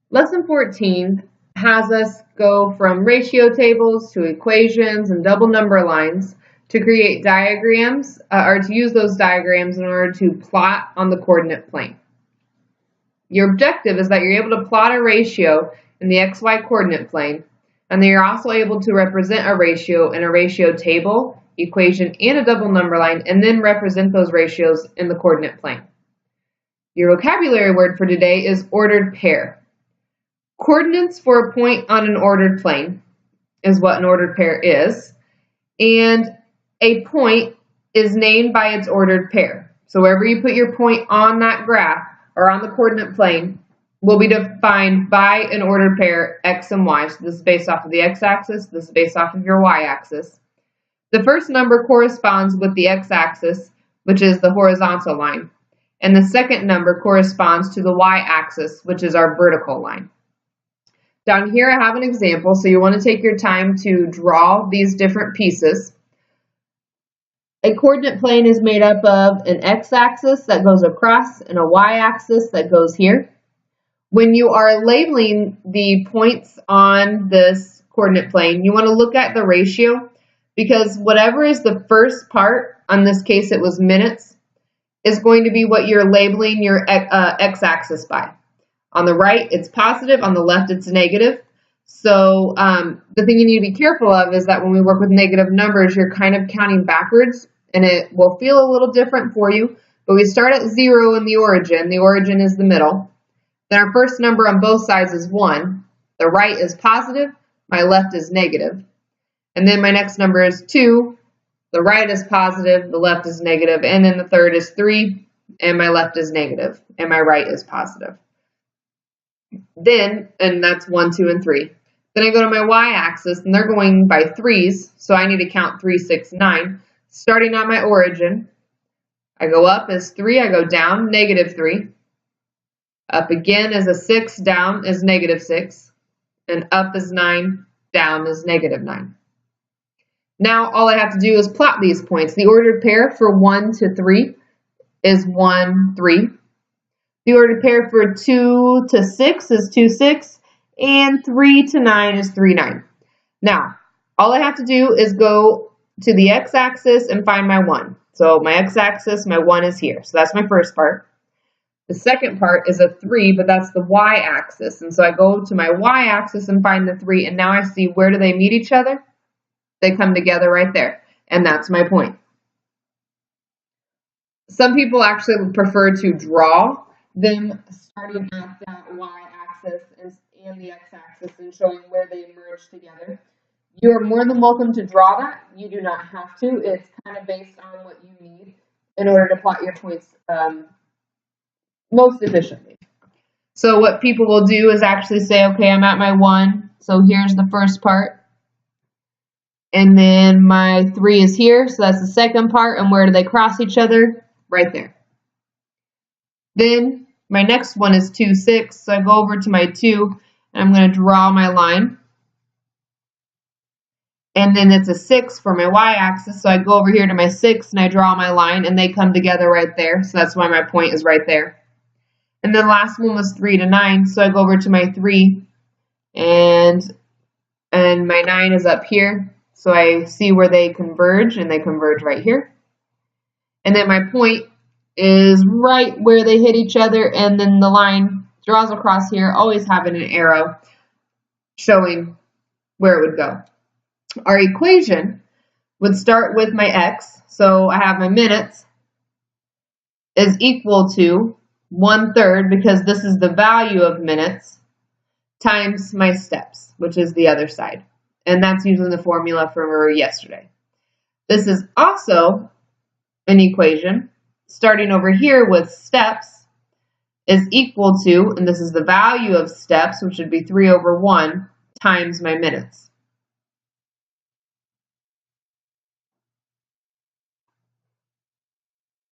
Lesson 14 has us go from ratio tables to equations and double number lines to create diagrams, or to use those diagrams in order to plot on the coordinate plane. Your objective is that you're able to plot a ratio in the XY coordinate plane, and then you're also able to represent a ratio in a ratio table, equation, and a double number line, and then represent those ratios in the coordinate plane. Your vocabulary word for today is ordered pair. Coordinates for a point on an ordered plane is what an ordered pair is, and a point is named by its ordered pair. So wherever you put your point on that graph or on the coordinate plane will be defined by an ordered pair x and y. So this is based off of the x-axis, this is based off of your y-axis. The first number corresponds with the x-axis, which is the horizontal line, and the second number corresponds to the y-axis, which is our vertical line. Down here I have an example, so you want to take your time to draw these different pieces. A coordinate plane is made up of an x-axis that goes across and a y-axis that goes here. When you are labeling the points on this coordinate plane, you want to look at the ratio, because whatever is the first part, in this case it was minutes, is going to be what you're labeling your x-axis by. On the right, it's positive. On the left, it's negative. So the thing you need to be careful of is that when we work with negative numbers, you're kind of counting backwards, and it will feel a little different for you. But we start at 0 in the origin. The origin is the middle. Then our first number on both sides is 1. The right is positive. My left is negative. And then my next number is 2. The right is positive. The left is negative. And then the third is 3. And my left is negative. And my right is positive. Then, and that's 1, 2, and 3. Then I go to my y-axis, and they're going by 3s, so I need to count 3, 6, 9. Starting at my origin, I go up as 3, I go down, negative 3. Up again as a 6, down is negative 6. And up is 9, down is negative 9. Now all I have to do is plot these points. The ordered pair for 1 to 3 is 1, 3. The ordered pair for 2 to 6 is 2, 6, and 3 to 9 is 3, 9. Now, all I have to do is go to the x-axis and find my 1. So my x-axis, my 1 is here. So that's my first part. The second part is a 3, but that's the y-axis. And so I go to my y-axis and find the 3, and now I see where do they meet each other? They come together right there, and that's my point. Some people actually prefer to draw them starting at that y-axis and the x-axis and showing where they merge together. You're more than welcome to draw that. You do not have to. It's kind of based on what you need in order to plot your points most efficiently. So what people will do is actually say, okay, I'm at my 1, so here's the first part. And then my 3 is here, so that's the second part. And where do they cross each other? Right there. Then my next one is 2, 6, so I go over to my 2, and I'm going to draw my line. And then it's a 6 for my y-axis, so I go over here to my 6, and I draw my line, and they come together right there, so that's why my point is right there. And then the last one was 3 to 9, so I go over to my 3, and my 9 is up here, so I see where they converge, and they converge right here. And then my point is right where they hit each other, and then the line draws across here, always having an arrow showing where it would go. Our equation would start with my x, so I have my minutes is equal to 1/3, because this is the value of minutes, times my steps, which is the other side. And that's using the formula from yesterday. This is also an equation starting over here with steps is equal to, and this is the value of steps, which would be 3/1, times my minutes.